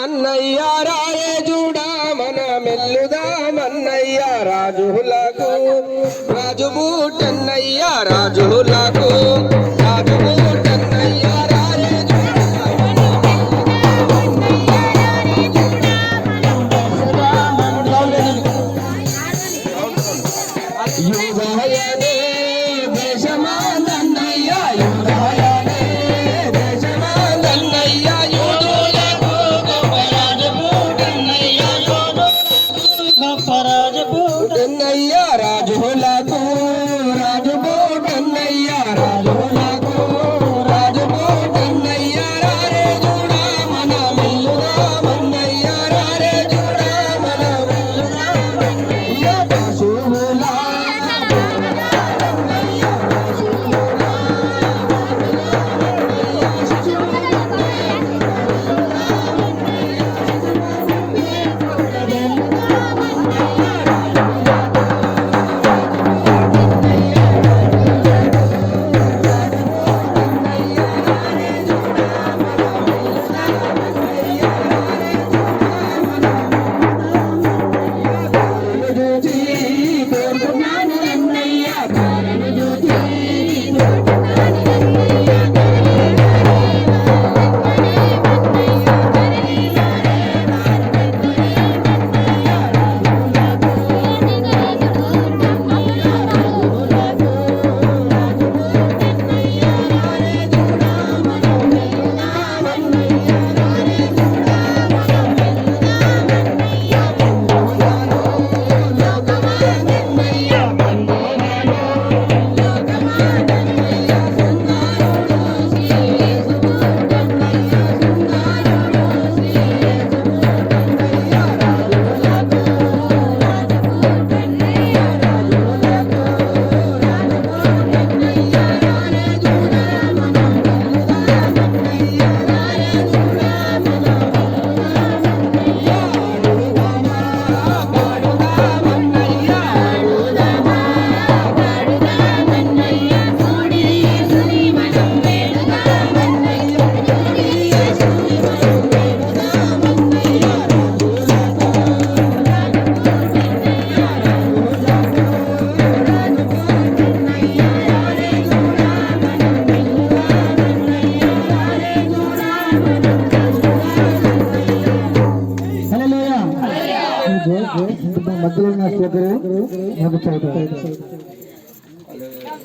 మన్నయ్య రాయే చూడా మన మెల్లుదామన్నయ్య రాజులకు రాజుబూటన్నయ్య రాజులకు రాజుబూటన్నయ్య రాయే యువయనే దేశమానన్నయ్య యువయనే దేశమానన్నయ్య యువలకు గొప్పరాజుబూటన్నయ్య గొప్పరాజుబూటన్నయ్య రాజులకు రాజుబూటన్నయ్య రాజులకు రాజుబూటన్నయ్య రారే చూడా మన మెల్లుదామన్నయ్య రారే చూడా మన మెల్లుదామన్నయ్య పశువులా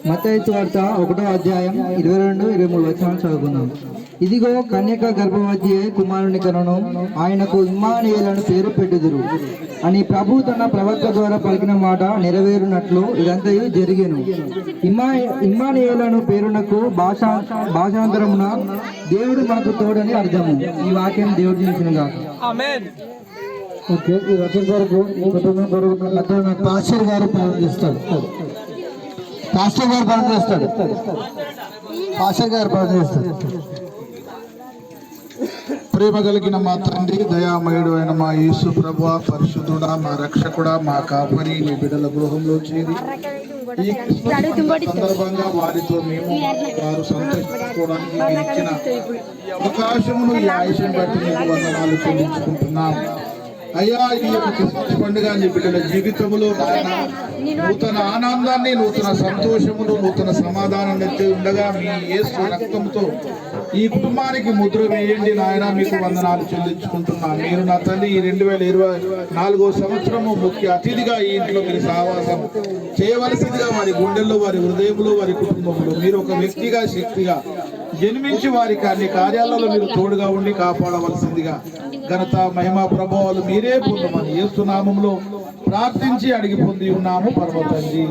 మత్తయి వార్త 1వ అధ్యాయం 22-23 వచనాలు చదువుకుందాం. ఇదిగో కన్యక గర్భవతి కుమారుని కనును, ఆయనకు ఇమ్మానుయేలను పేరు పెట్టుదురు అని ప్రభు తన ప్రవక్త ద్వారా పలికిన మాట నెరవేరునట్లు ఇదంతయు జరిగెను. ఇమ్మానుయేలను పేరునకు భాషాంతరమున దేవుడు మనకు తోడని అర్థము. ఈ వాక్యం దేవుడు చేసినగా. ఓకే, ఈ వచనం కొరకు పాస్టర్ గారు ప్రారంభిస్తాడు. పాస్టర్ గారు ప్రారంభిస్తాడు. ప్రేమ కలిగిన మా తండ్రి, దయామయుడు అయిన మా యేసు ప్రభువా, పరిశుద్ధుడా, మా రక్షకుడా, మా కాపరి, మీ బిడ్డల గృహంలో చేరి ఈ సందర్భంగా వారితో మేము వారు సంతోషించుకోవడానికి మీరు ఇచ్చిన అవకాశమును, ఈ ఆయుషం బట్టి మీకు వందనాలు చెల్లించుకుంటున్నాం. అయ్యా, ఈ యొక్క క్రిస్మస్ పండుగ నీ బిడ్డల జీవితంలో నూతన ఆనందాన్ని, నూతన సంతోషమును, నూతన సమాధానాన్ని ఎత్తి ఉండగా మీ యేసు రక్తంతో ఈ కుటుంబానికి ముద్ర వేయండి నాయన. మీకు వందనాలు చెల్లించుకుంటున్నాను. మీరు నా తల్లి ఈ 2024వ సంవత్సరము ముఖ్య అతిథిగా ఈ ఇంట్లో మీరు సహవాసం చేయవలసిందిగా వారి గుండెల్లో, వారి హృదయంలో, వారి కుటుంబంలో మీరు ఒక వ్యక్తిగా, శక్తిగా జన్మించి వారికి అన్ని కార్యాలలో మీరు తోడుగా ఉండి కాపాడవలసిందిగా ఘనత, మహిమ, ప్రభావాలు మీరే పొందమని యేసు నామములో ప్రార్థించి అడిగి పొంది ఉన్నాము పరమ తండ్రి.